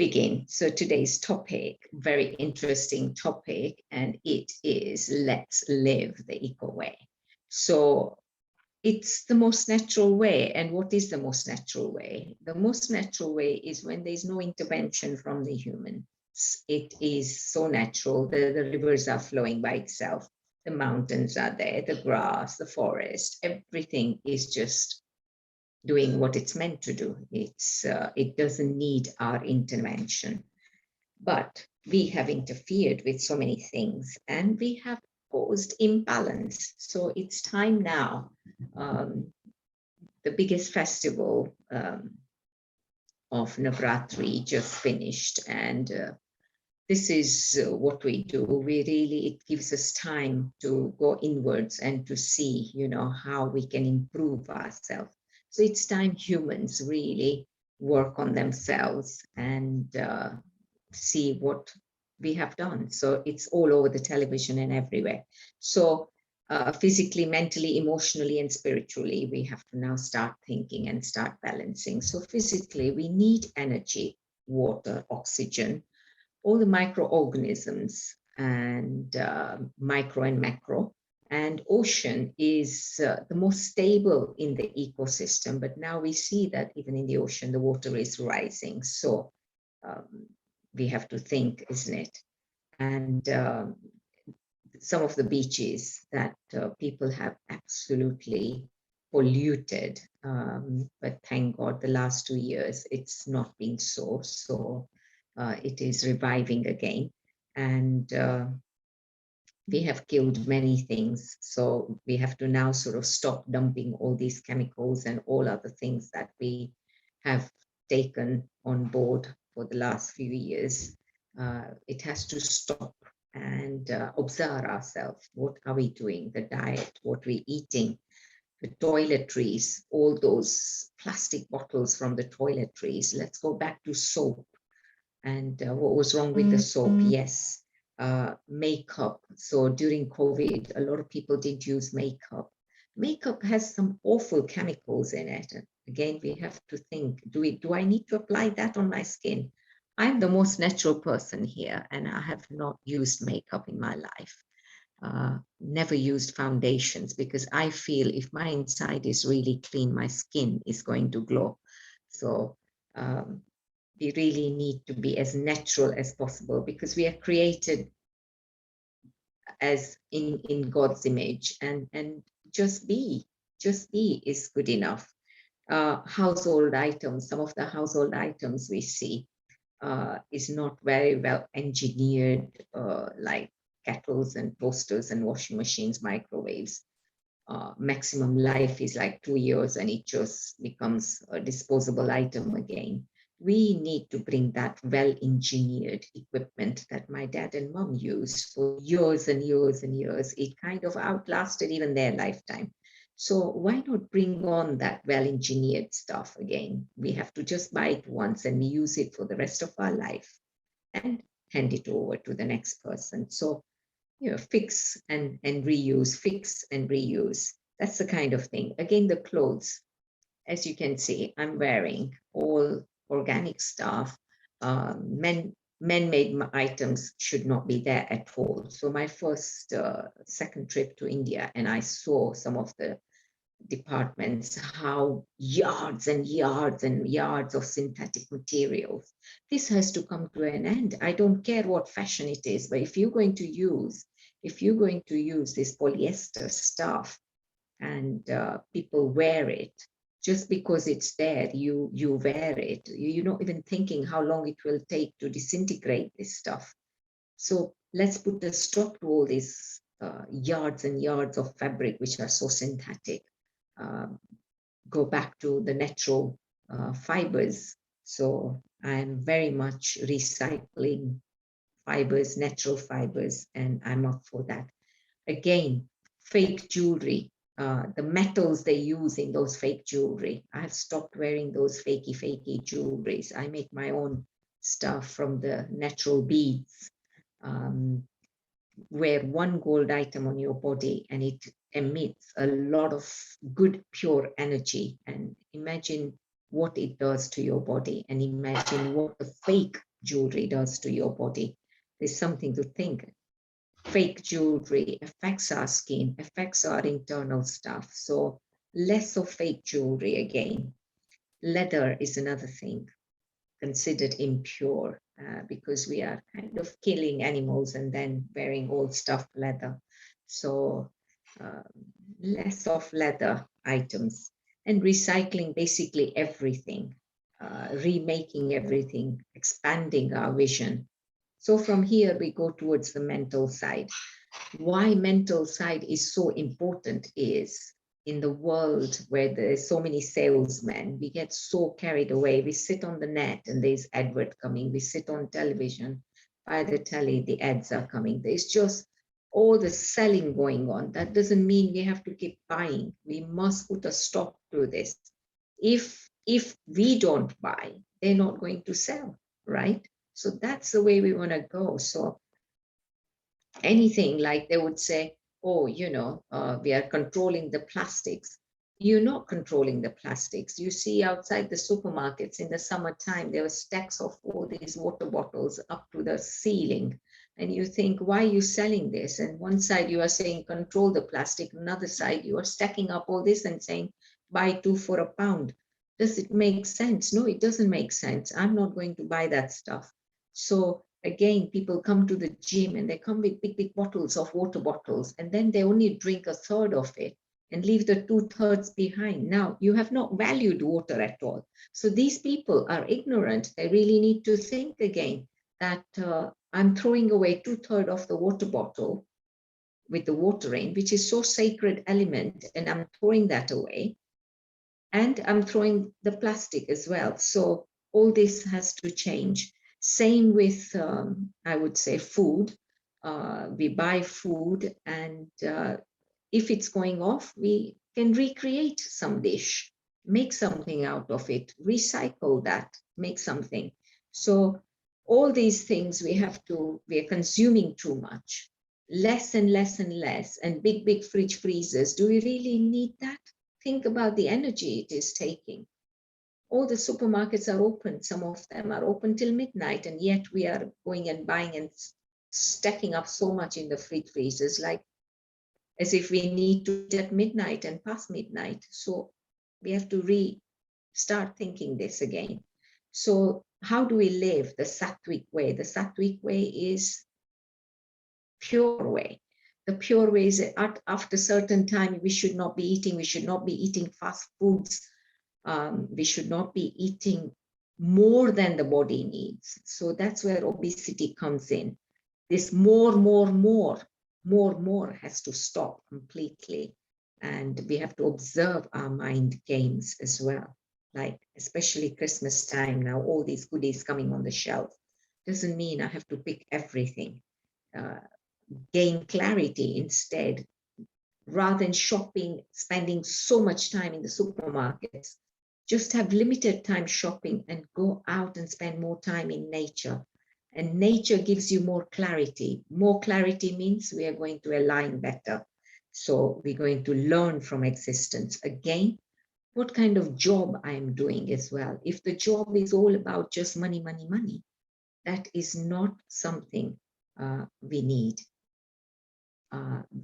begin. So today's topic, very interesting topic, and it is let's live the eco way. So it's the most natural way. And what is the most natural way? The most natural way is when there's no intervention from the humans. It is so natural. The rivers are flowing by itself. The mountains are there, the grass, the forest, everything is just doing what it's meant to do. It doesn't need our intervention. But we have interfered with so many things and we have caused imbalance. So it's time now. The biggest festival of Navratri just finished, and this is what we do. It gives us time to go inwards and to see, how we can improve ourselves. So it's time humans really work on themselves and see what we have done. So it's all over the television and everywhere. So physically, mentally, emotionally, and spiritually, we have to now start thinking and start balancing. So physically, we need energy, water, oxygen, all the microorganisms, and micro and macro. And ocean is the most stable in the ecosystem, but now we see that even in the ocean, the water is rising. So we have to think, isn't it? And some of the beaches that people have absolutely polluted, but thank God the last 2 years, it's not been so. So it is reviving again. And we have killed many things. So we have to now sort of stop dumping all these chemicals and all other things that we have taken on board for the last few years. It has to stop and observe ourselves. What are we doing? The diet, what we're eating, the toiletries, all those plastic bottles from the toiletries. Let's go back to soap. And what was wrong with the soap? Yes. Makeup. So during COVID, a lot of people didn't use makeup. Makeup has some awful chemicals in it. And again, we have to think, do I need to apply that on my skin? I'm the most natural person here, and I have not used makeup in my life. Never used foundations, because I feel if my inside is really clean, my skin is going to glow. So we really need to be as natural as possible, because we are created as in God's image, and just be is good enough. Household items, some of the household items we see is not very well engineered, like kettles and toasters and washing machines, microwaves. Maximum life is like 2 years and it just becomes a disposable item again. We need to bring that well-engineered equipment that my dad and mom used for years and years and years. It kind of outlasted even their lifetime. So why not bring on that well-engineered stuff again? We have to just buy it once and use it for the rest of our life and hand it over to the next person. So, fix and reuse, fix and reuse. That's the kind of thing. Again, the clothes, as you can see, I'm wearing all organic stuff. Man-made items should not be there at all. So my second trip to India, and I saw some of the departments, how yards and yards and yards of synthetic materials. This has to come to an end. I don't care what fashion it is, but if you're going to use this polyester stuff and people wear it, just because it's there, you wear it. You're not even thinking how long it will take to disintegrate this stuff. So let's put a stop to all these yards and yards of fabric which are so synthetic. Go back to the natural fibers. So I'm very much recycling fibers, natural fibers, and I'm up for that. Again, fake jewelry. The metals they use in those fake jewelry. I have stopped wearing those fakey jewelries. I make my own stuff from the natural beads. Wear one gold item on your body and it emits a lot of good, pure energy. And imagine what it does to your body, and imagine what the fake jewelry does to your body. There's something to think. Fake jewelry affects our skin, affects our internal stuff. So less of fake jewelry again. Leather is another thing considered impure because we are kind of killing animals and then wearing old stuff leather. So uh, less of leather items and recycling basically everything, remaking everything, expanding our vision. So from here we go towards the mental side. Why mental side is so important is in the world where there's so many salesmen, we get so carried away. We sit on the net and there's advert coming. We sit on television, by the telly, the ads are coming. There's just all the selling going on. That doesn't mean we have to keep buying. We must put a stop to this. If we don't buy, they're not going to sell, right? So that's the way we want to go. So anything like they would say, oh, we are controlling the plastics. You're not controlling the plastics. You see outside the supermarkets in the summertime, there were stacks of all these water bottles up to the ceiling. And you think, why are you selling this? And one side you are saying, control the plastic. Another side, you are stacking up all this and saying, buy 2 for £1. Does it make sense? No, it doesn't make sense. I'm not going to buy that stuff. So again, people come to the gym and they come with big bottles of water bottles, and then they only drink a third of it and leave the 2/3 behind. Now, you have not valued water at all. So these people are ignorant. They really need to think again that I'm throwing away 2/3 of the water bottle with the water in, which is so sacred element, and I'm throwing that away. And I'm throwing the plastic as well. So all this has to change. Same with, I would say, food. We buy food, and if it's going off, we can recreate some dish, make something out of it, recycle that, make something. So all these things we are consuming too much, less and less and less, and big fridge freezers. Do we really need that? Think about the energy it is taking. All the supermarkets are open. Some of them are open till midnight, and yet we are going and buying and stacking up so much in the fridge freezers, like as if we need to eat at midnight and past midnight. So we have to start thinking this again. So how do we live the Sattvic way? The Sattvic way is pure way. The pure way is after a certain time, we should not be eating. We should not be eating fast foods. We should not be eating more than the body needs. So that's where obesity comes in. This more has to stop completely. And we have to observe our mind games as well. Like especially Christmas time now, all these goodies coming on the shelf. Doesn't mean I have to pick everything. Gain clarity instead. Rather than shopping, spending so much time in the supermarkets, just have limited time shopping and go out and spend more time in nature. And nature gives you more clarity. More clarity means we are going to align better. So we're going to learn from existence. Again, what kind of job I am doing as well. If the job is all about just money, that is not something we need.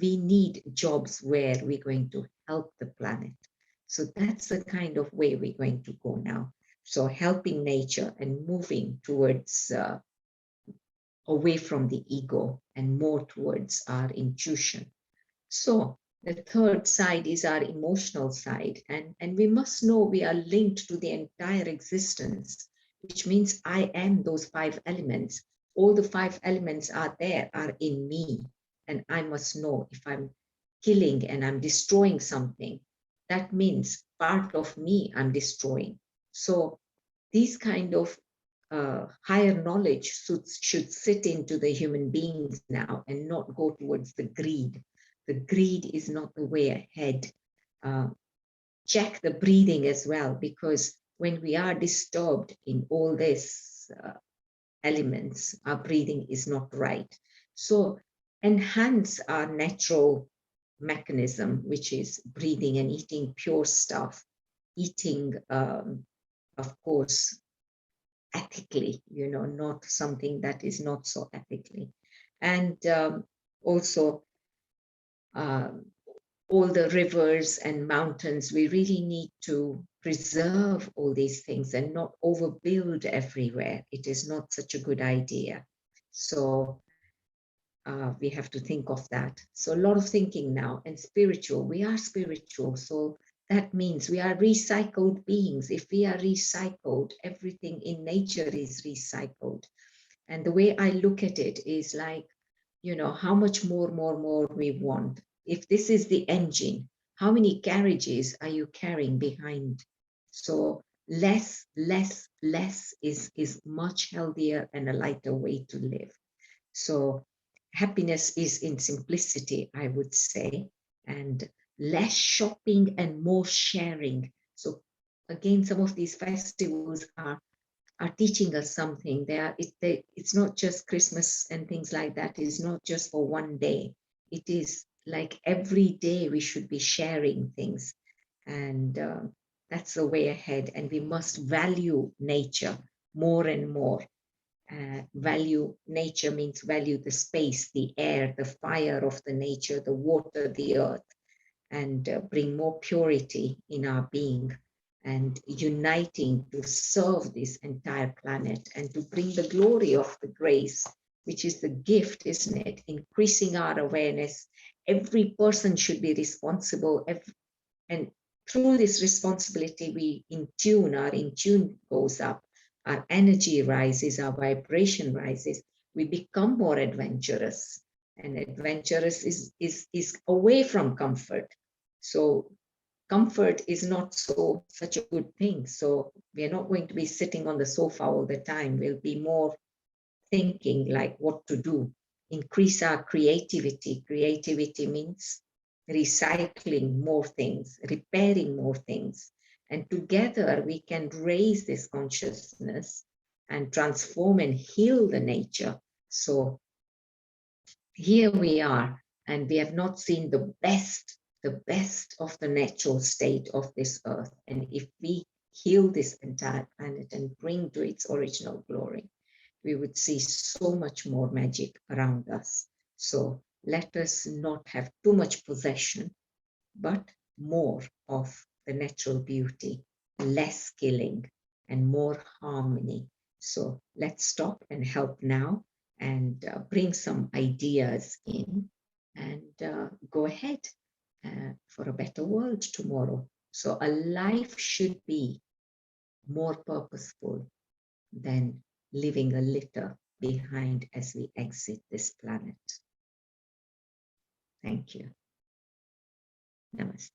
We need jobs where we're going to help the planet. So that's the kind of way we're going to go now. So helping nature and moving towards away from the ego and more towards our intuition. So the third side is our emotional side. And we must know we are linked to the entire existence, which means I am those 5 elements. All the 5 elements are in me. And I must know if I'm killing and I'm destroying something, that means part of me I'm destroying. So these kind of higher knowledge should sit into the human beings now and not go towards the greed. The greed is not the way ahead. Check the breathing as well, because when we are disturbed in all these elements, our breathing is not right. So enhance our natural mechanism, which is breathing and eating pure stuff, eating, of course, ethically, not something that is not so ethically. And also all the rivers and mountains, we really need to preserve all these things and not overbuild everywhere. It is not such a good idea. So we have to think of that. So a lot of thinking now. And spiritual, we are spiritual. So that means we are recycled beings. If we are recycled, everything in nature is recycled. And the way I look at it is like, how much more we want. If this is the engine, how many carriages are you carrying behind? So less is much healthier and a lighter way to live. So happiness is in simplicity, I would say, and less shopping and more sharing. So again, some of these festivals are teaching us something. It's not just Christmas and things like that. It's not just for one day. It is like every day we should be sharing things. And that's the way ahead. And we must value nature more and more. Value nature means value the space, the air, the fire of the nature, the water, the earth, and bring more purity in our being, and uniting to serve this entire planet and to bring the glory of the grace, which is the gift, isn't it? Increasing our awareness. Every person should be responsible. And through this responsibility, our in tune goes up, our energy rises, our vibration rises, we become more adventurous. And adventurous is away from comfort. So comfort is not such a good thing. So we are not going to be sitting on the sofa all the time. We'll be more thinking like what to do. Increase our creativity. Creativity means recycling more things, repairing more things. And together we can raise this consciousness and transform and heal the nature. So here we are, and we have not seen the best of the natural state of this earth. And if we heal this entire planet and bring to its original glory, we would see so much more magic around us. So let us not have too much possession, but more of the natural beauty, less killing and more harmony. So let's stop and help now and bring some ideas in and go ahead for a better world tomorrow. So a life should be more purposeful than leaving a litter behind as we exit this planet. Thank you. Namaste.